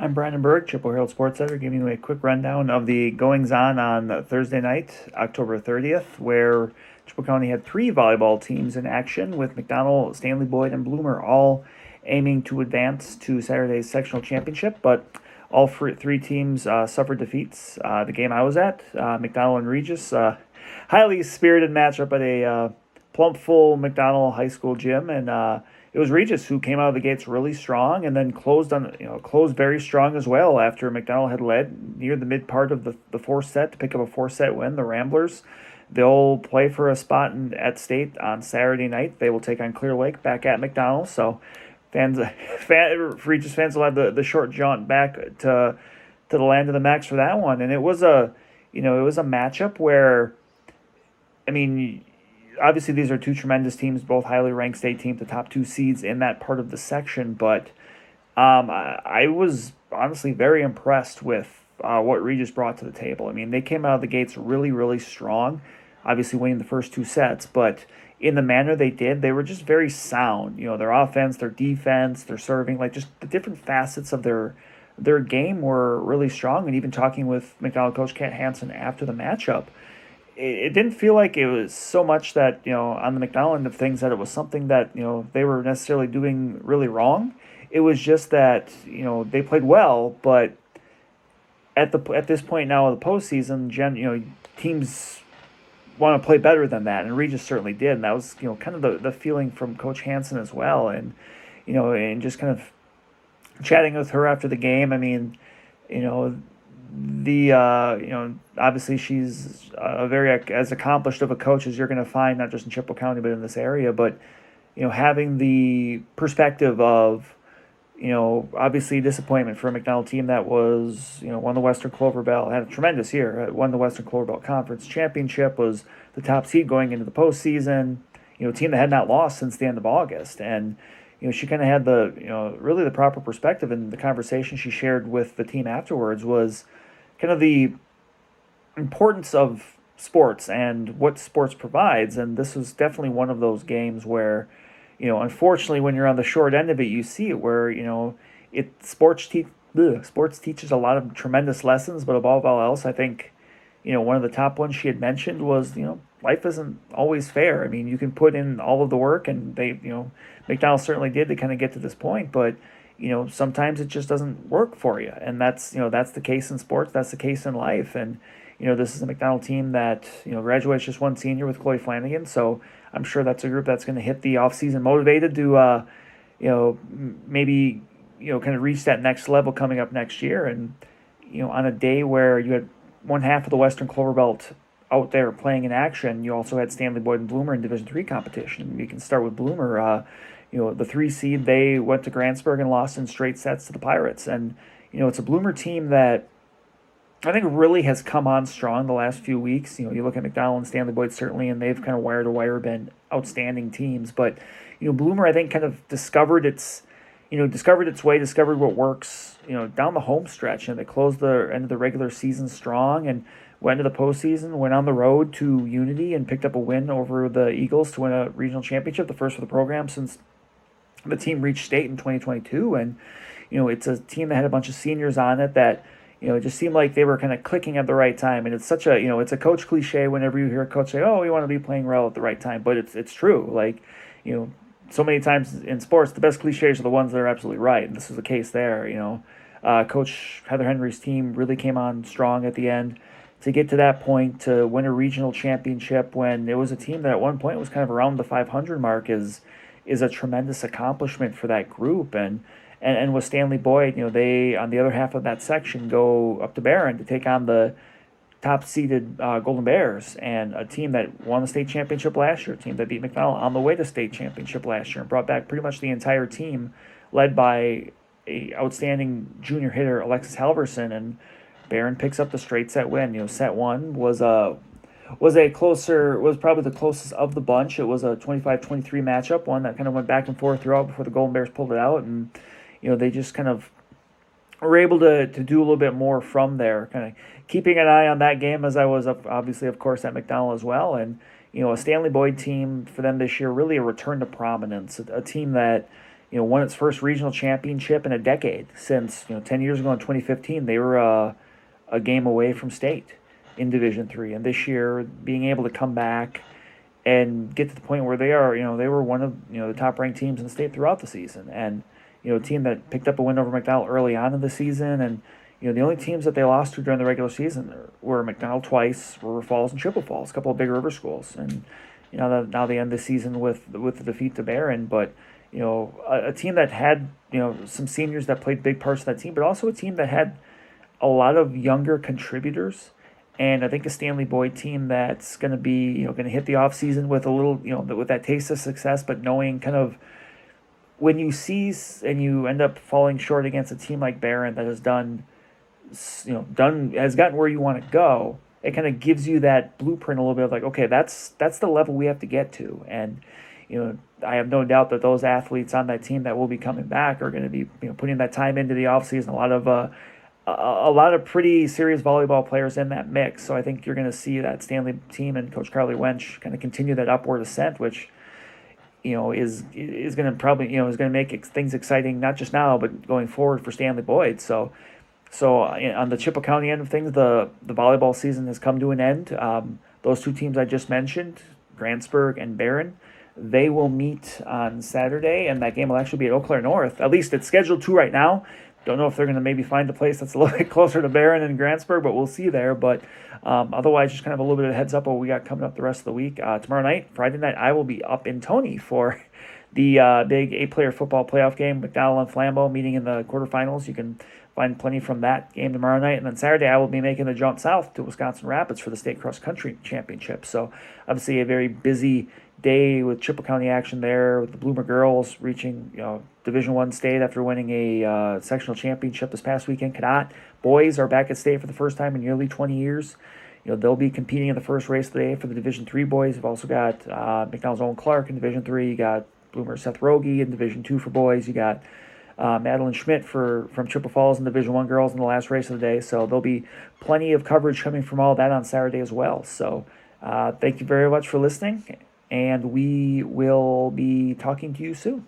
I'm Brandon Berg, Chippewa Herald Sports Center, giving you a quick rundown of the goings-on on Thursday night, October 30th, where Chippewa County had three volleyball teams in action, with McDonell, Stanley Boyd, and Bloomer all aiming to advance to Saturday's sectional championship, but all three teams suffered defeats. The game I was at, McDonell and Regis, highly spirited matchup at a plump full McDonell High School gym, and it was Regis who came out of the gates really strong, and then closed very strong as well after McDonell had led near the mid part of the fourth set to pick up a 4-set win. The Ramblers, they'll play for a spot at state on Saturday night. They will take on Clear Lake back at McDonell. So Regis fans will have the short jaunt back to the land of the Max for that one. And it was a matchup where, I mean, obviously these are two tremendous teams, both highly ranked state teams, the top two seeds in that part of the section. But I was honestly very impressed with what Regis brought to the table. I mean, they came out of the gates really, really strong, obviously winning the first two sets, but in the manner they did, they were just very sound. Their offense, their defense, their serving, like just the different facets of their game were really strong. And even talking with McDonell coach Kat Hansen after the matchup, it didn't feel like it was so much that, on the McDonell end of things, that it was something that, they were necessarily doing really wrong. It was just that, they played well, but at this point now of the postseason, teams want to play better than that, and Regis certainly did, and that was, kind of the feeling from Coach Hansen as well. And, and just kind of chatting with her after the game, I mean, obviously she's very as accomplished of a coach as you're going to find, not just in Chippewa County but in this area. But having the perspective of obviously disappointment for a McDonell team that was won the Western Clover Belt, had a tremendous year, won the Western Clover Belt Conference Championship, was the top seed going into the postseason. A team that had not lost since the end of August. And she kind of had the really the proper perspective, and the conversation she shared with the team afterwards was kind of the importance of sports and what sports provides. And this was definitely one of those games where, unfortunately, when you're on the short end of it, you see it where, sports teaches a lot of tremendous lessons. But above all else, I think, one of the top ones she had mentioned was, life isn't always fair. I mean, you can put in all of the work, and McDonell certainly did to kind of get to this point, but sometimes it just doesn't work for you. And that's the case in sports. That's the case in life. And, this is a McDonell team that, graduates just one senior with Chloe Flanagan. So I'm sure that's a group that's going to hit the offseason motivated to, maybe, kind of reach that next level coming up next year. And, on a day where you had one half of the Western Clover Belt out there playing in action, you also had Stanley Boyd and Bloomer in Division III competition. You can start with Bloomer. The 3 seed, they went to Grantsburg and lost in straight sets to the Pirates. And, it's a Bloomer team that I think really has come on strong the last few weeks. You look at McDonell and Stanley Boyd certainly, and they've kind of wire to wire been outstanding teams. But, Bloomer, I think, kind of discovered its way, discovered what works, down the home stretch. And they closed the end of the regular season strong and went to the postseason, went on the road to Unity and picked up a win over the Eagles to win a regional championship, the first for the program since the team reached state in 2022. And, it's a team that had a bunch of seniors on it that, it just seemed like they were kind of clicking at the right time. And it's such a, it's a coach cliche whenever you hear a coach say, oh, we want to be playing well at the right time. But it's true. Like, so many times in sports, the best cliches are the ones that are absolutely right. And this was the case there. Coach Heather Henry's team really came on strong at the end to get to that point, to win a regional championship when it was a team that at one point was kind of around the 500 mark is a tremendous accomplishment for that group. And with Stanley Boyd, they, on the other half of that section, go up to Barron to take on the top-seeded Golden Bears, and a team that won the state championship last year, a team that beat McDonell on the way to state championship last year and brought back pretty much the entire team, led by a outstanding junior hitter, Alexis Halverson. And Barron picks up the straight set win. Set one was probably the closest of the bunch. It was a 25-23 matchup, one that kind of went back and forth throughout before the Golden Bears pulled it out. And, they just kind of were able to do a little bit more from there, kind of keeping an eye on that game as I was obviously, of course, at McDonell as well. And, a Stanley Boyd team for them this year, really a return to prominence, a team that, won its first regional championship in a decade. Since 10 years ago in 2015, they were a game away from state in Division Three, and this year being able to come back and get to the point where they are, they were one of the top ranked teams in the state throughout the season, and a team that picked up a win over McDowell early on in the season, and the only teams that they lost to during the regular season were McDowell twice, River Falls, and Chippewa Falls, a couple of big river schools, and now they end the season with the defeat to Barron, but a team that had some seniors that played big parts of that team, but also a team that had a lot of younger contributors. And I think a Stanley Boyd team that's going to be, going to hit the offseason with a little, with that taste of success, but knowing kind of when you see and you end up falling short against a team like Barron that has has gotten where you want to go, it kind of gives you that blueprint a little bit of like, okay, that's the level we have to get to. And, I have no doubt that those athletes on that team that will be coming back are going to be, putting that time into the offseason. A lot of pretty serious volleyball players in that mix. So I think you're going to see that Stanley team and Coach Carly Wench kind of continue that upward ascent, which, is going to probably, is going to make things exciting, not just now, but going forward for Stanley Boyd. So on the Chippewa County end of things, the volleyball season has come to an end. Those two teams I just mentioned, Grantsburg and Barron, they will meet on Saturday, and that game will actually be at Eau Claire North. At least it's scheduled to right now. Don't know if they're going to maybe find a place that's a little bit closer to Barron and Grantsburg, but we'll see there. But otherwise, just kind of a little bit of heads up what we got coming up the rest of the week. Tomorrow night, Friday night, I will be up in Tony for the big 8-player football playoff game. McDowell and Flambeau meeting in the quarterfinals. You can find plenty from that game tomorrow night. And then Saturday, I will be making the jaunt south to Wisconsin Rapids for the state cross-country championship. So obviously a very busy day with Chippewa County action there, with the Bloomer girls reaching Division I state after winning a sectional championship this past weekend. Cadott boys are back at state for the first time in nearly 20 years. They'll be competing in the first race of the day for the Division III boys. You've also got McDonald's Owen Clark in Division III. You got Bloomer Seth Rogie in Division II for boys. You got Madeline Schmidt from Chippewa Falls in Division I girls in the last race of the day. So there'll be plenty of coverage coming from all that on Saturday as well. So thank you very much for listening, and we will be talking to you soon.